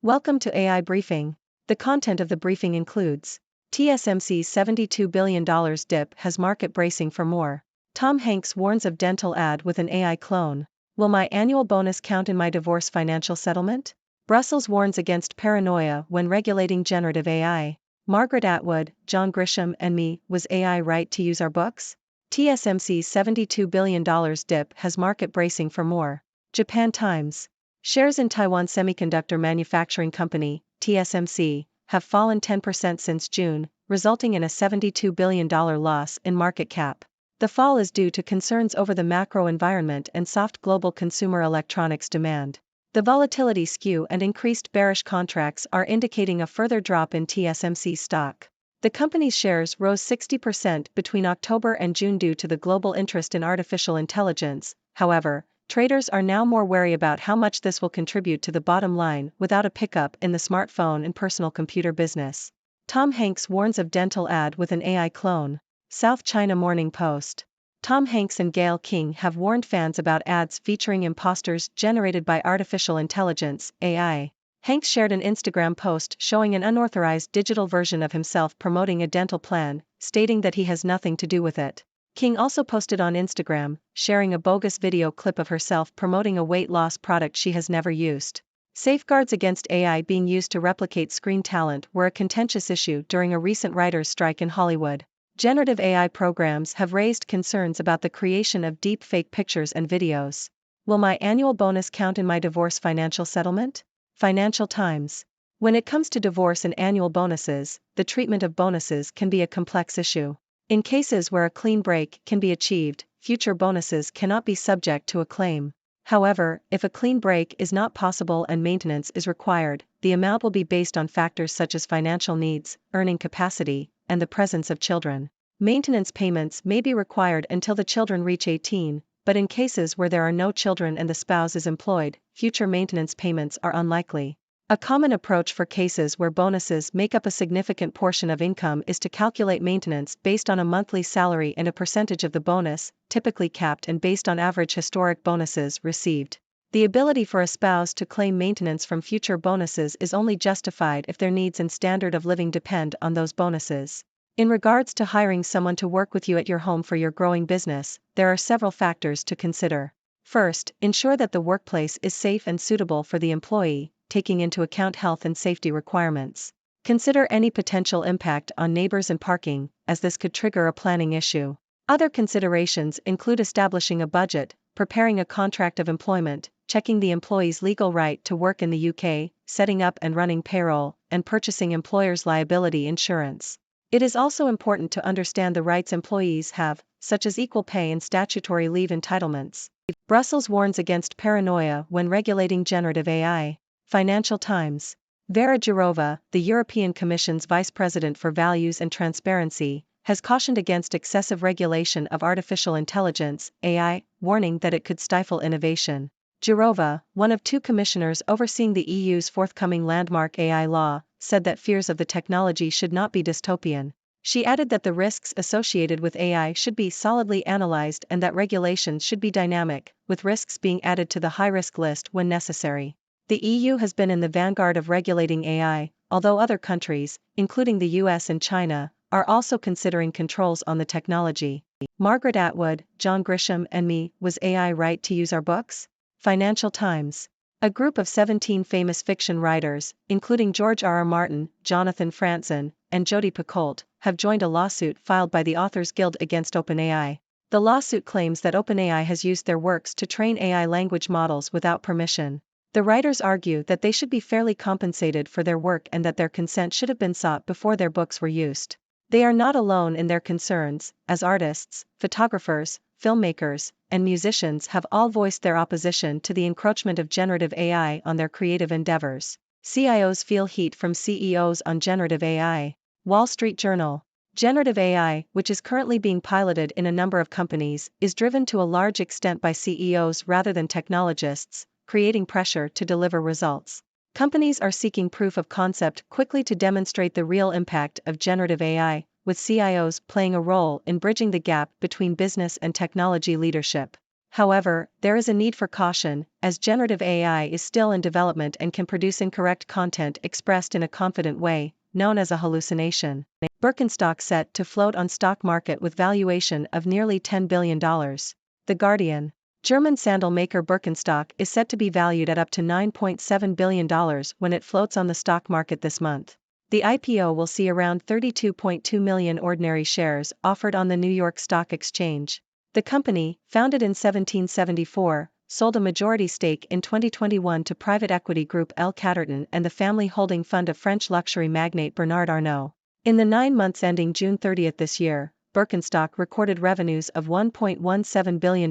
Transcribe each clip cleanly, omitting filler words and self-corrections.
Welcome to AI Briefing. The content of the briefing includes TSMC's $72 billion dip has market bracing for more. Tom Hanks warns of dental ad with an AI clone. Will my annual bonus count in my divorce financial settlement? Brussels warns against paranoia when regulating generative AI. Margaret Atwood, John Grisham and me, was AI right to use our books? TSMC's $72 billion dip has market bracing for more. Japan Times. Shares in Taiwan Semiconductor Manufacturing Company, TSMC, have fallen 10% since June, resulting in a $72 billion loss in market cap. The fall is due to concerns over the macro environment and soft global consumer electronics demand. The volatility skew and increased bearish contracts are indicating a further drop in TSMC stock. The company's shares rose 60% between October and June due to the global interest in artificial intelligence. However, traders are now more wary about how much this will contribute to the bottom line without a pickup in the smartphone and personal computer business. Tom Hanks warns of dental ad with an AI clone. South China Morning Post. Tom Hanks and Gayle King have warned fans about ads featuring imposters generated by artificial intelligence, AI. Hanks shared an Instagram post showing an unauthorized digital version of himself promoting a dental plan, stating that he has nothing to do with it. King also posted on Instagram, sharing a bogus video clip of herself promoting a weight loss product she has never used. Safeguards against AI being used to replicate screen talent were a contentious issue during a recent writers' strike in Hollywood. Generative AI programs have raised concerns about the creation of deep fake pictures and videos. Will my annual bonus count in my divorce financial settlement? Financial Times. When it comes to divorce and annual bonuses, the treatment of bonuses can be a complex issue. In cases where a clean break can be achieved, future bonuses cannot be subject to a claim. However, if a clean break is not possible and maintenance is required, the amount will be based on factors such as financial needs, earning capacity, and the presence of children. Maintenance payments may be required until the children reach 18, but in cases where there are no children and the spouse is employed, future maintenance payments are unlikely. A common approach for cases where bonuses make up a significant portion of income is to calculate maintenance based on a monthly salary and a percentage of the bonus, typically capped and based on average historic bonuses received. The ability for a spouse to claim maintenance from future bonuses is only justified if their needs and standard of living depend on those bonuses. In regards to hiring someone to work with you at your home for your growing business, there are several factors to consider. First, ensure that the workplace is safe and suitable for the employee, taking into account health and safety requirements. Consider any potential impact on neighbors and parking, as this could trigger a planning issue. Other considerations include establishing a budget, preparing a contract of employment, checking the employee's legal right to work in the UK, setting up and running payroll, and purchasing employer's liability insurance. It is also important to understand the rights employees have, such as equal pay and statutory leave entitlements. Brussels warns against paranoia when regulating generative AI. Financial Times. Vera Jourova, the European Commission's Vice President for Values and Transparency, has cautioned against excessive regulation of artificial intelligence, AI, warning that it could stifle innovation. Jourova, one of two commissioners overseeing the EU's forthcoming landmark AI law, said that fears of the technology should not be dystopian. She added that the risks associated with AI should be solidly analyzed and that regulations should be dynamic, with risks being added to the high-risk list when necessary. The EU has been in the vanguard of regulating AI, although other countries, including the US and China, are also considering controls on the technology. Margaret Atwood, John Grisham and me, was AI right to use our books? Financial Times. A group of 17 famous fiction writers, including George R. R. Martin, Jonathan Franzen, and Jodi Picoult, have joined a lawsuit filed by the Authors Guild against OpenAI. The lawsuit claims that OpenAI has used their works to train AI language models without permission. The writers argue that they should be fairly compensated for their work and that their consent should have been sought before their books were used. They are not alone in their concerns, as artists, photographers, filmmakers, and musicians have all voiced their opposition to the encroachment of generative AI on their creative endeavors. CIOs feel heat from CEOs on generative AI. Wall Street Journal. Generative AI, which is currently being piloted in a number of companies, is driven to a large extent by CEOs rather than technologists, creating pressure to deliver results. Companies are seeking proof of concept quickly to demonstrate the real impact of generative AI, with CIOs playing a role in bridging the gap between business and technology leadership. However, there is a need for caution, as generative AI is still in development and can produce incorrect content expressed in a confident way, known as a hallucination. Birkenstock set to float on stock market with valuation of nearly $10 billion. The Guardian. German sandal maker Birkenstock is set to be valued at up to $9.7 billion when it floats on the stock market this month. The IPO will see around 32.2 million ordinary shares offered on the New York Stock Exchange. The company, founded in 1774, sold a majority stake in 2021 to private equity group L. Catterton and the family holding fund of French luxury magnate Bernard Arnault. In the 9 months ending June 30 this year, Birkenstock recorded revenues of $1.17 billion,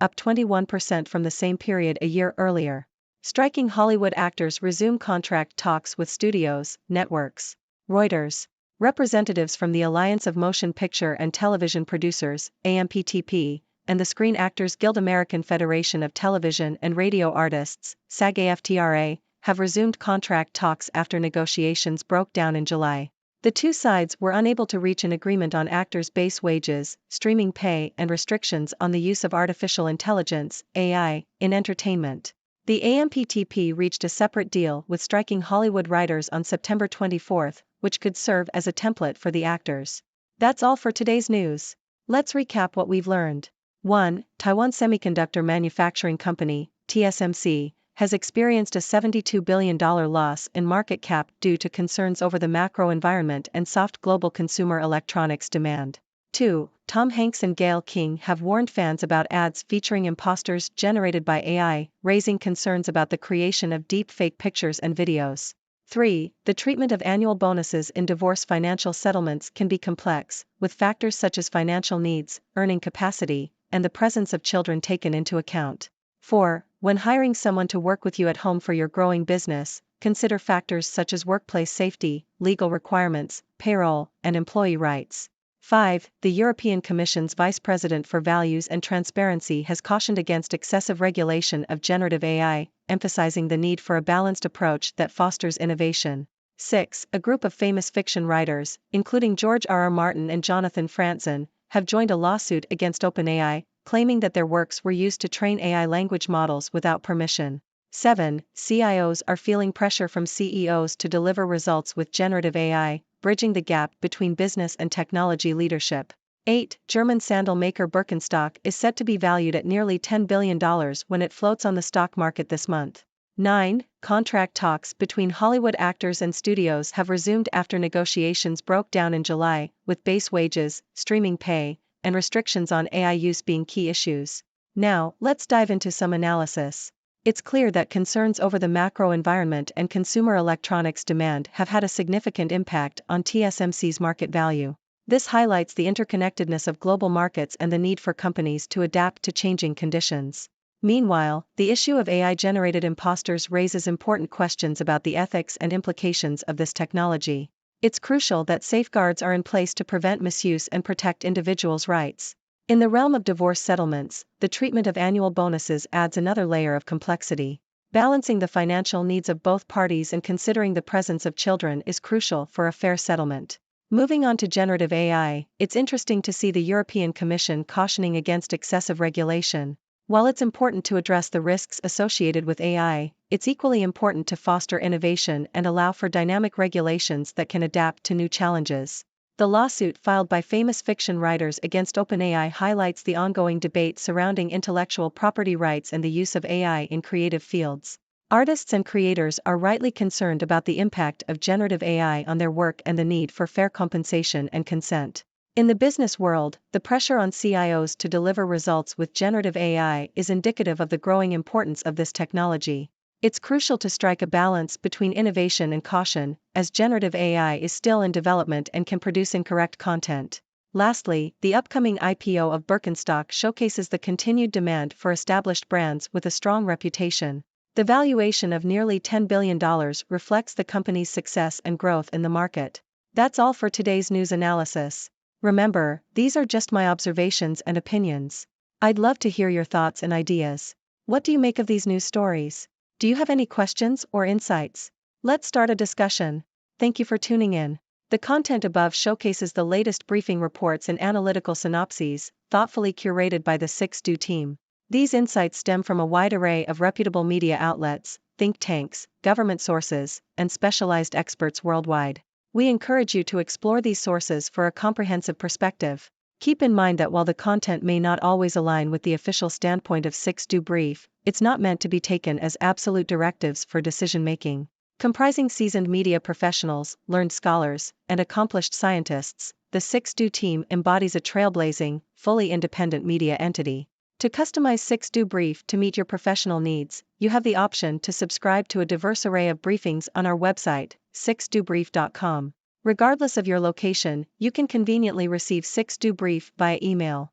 up 21% from the same period a year earlier. Striking Hollywood actors resume contract talks with studios, networks. Reuters. Representatives from the Alliance of Motion Picture and Television Producers, AMPTP, and the Screen Actors Guild American Federation of Television and Radio Artists, SAG-AFTRA, have resumed contract talks after negotiations broke down in July. The two sides were unable to reach an agreement on actors' base wages, streaming pay, and restrictions on the use of artificial intelligence, AI, in entertainment. The AMPTP reached a separate deal with striking Hollywood writers on September 24, which could serve as a template for the actors. That's all for today's news. Let's recap what we've learned. 1. Taiwan Semiconductor Manufacturing Company, TSMC, has experienced a $72 billion loss in market cap due to concerns over the macro environment and soft global consumer electronics demand. 2. Tom Hanks and Gayle King have warned fans about ads featuring imposters generated by AI, raising concerns about the creation of deep fake pictures and videos. 3. The treatment of annual bonuses in divorce financial settlements can be complex, with factors such as financial needs, earning capacity, and the presence of children taken into account. 4. When hiring someone to work with you at home for your growing business, consider factors such as workplace safety, legal requirements, payroll, and employee rights. 5. The European Commission's Vice President for Values and Transparency has cautioned against excessive regulation of generative AI, emphasizing the need for a balanced approach that fosters innovation. 6. A group of famous fiction writers, including George R. R. Martin and Jonathan Franzen, have joined a lawsuit against OpenAI, claiming that their works were used to train AI language models without permission. 7. CIOs are feeling pressure from CEOs to deliver results with generative AI, bridging the gap between business and technology leadership. 8. German sandal maker Birkenstock is set to be valued at nearly $10 billion when it floats on the stock market this month. 9. Contract talks between Hollywood actors and studios have resumed after negotiations broke down in July, with base wages, streaming pay, and restrictions on AI use being key issues. Now, let's dive into some analysis. It's clear that concerns over the macro environment and consumer electronics demand have had a significant impact on TSMC's market value. This highlights the interconnectedness of global markets and the need for companies to adapt to changing conditions. Meanwhile, the issue of AI-generated imposters raises important questions about the ethics and implications of this technology. It's crucial that safeguards are in place to prevent misuse and protect individuals' rights. In the realm of divorce settlements, the treatment of annual bonuses adds another layer of complexity. Balancing the financial needs of both parties and considering the presence of children is crucial for a fair settlement. Moving on to generative AI, it's interesting to see the European Commission cautioning against excessive regulation. While it's important to address the risks associated with AI, it's equally important to foster innovation and allow for dynamic regulations that can adapt to new challenges. The lawsuit filed by famous fiction writers against OpenAI highlights the ongoing debate surrounding intellectual property rights and the use of AI in creative fields. Artists and creators are rightly concerned about the impact of generative AI on their work and the need for fair compensation and consent. In the business world, the pressure on CIOs to deliver results with generative AI is indicative of the growing importance of this technology. It's crucial to strike a balance between innovation and caution, as generative AI is still in development and can produce incorrect content. Lastly, the upcoming IPO of Birkenstock showcases the continued demand for established brands with a strong reputation. The valuation of nearly $10 billion reflects the company's success and growth in the market. That's all for today's news analysis. Remember, these are just my observations and opinions. I'd love to hear your thoughts and ideas. What do you make of these news stories? Do you have any questions or insights? Let's start a discussion. Thank you for tuning in. The content above showcases the latest briefing reports and analytical synopses, thoughtfully curated by the 6Do team. These insights stem from a wide array of reputable media outlets, think tanks, government sources, and specialized experts worldwide. We encourage you to explore these sources for a comprehensive perspective. Keep in mind that while the content may not always align with the official standpoint of 6Do Brief, it's not meant to be taken as absolute directives for decision-making. Comprising seasoned media professionals, learned scholars, and accomplished scientists, the 6Do team embodies a trailblazing, fully independent media entity. To customize 6Do Brief to meet your professional needs, you have the option to subscribe to a diverse array of briefings on our website, 6dobrief.com. Regardless of your location, you can conveniently receive 6Do Brief via email.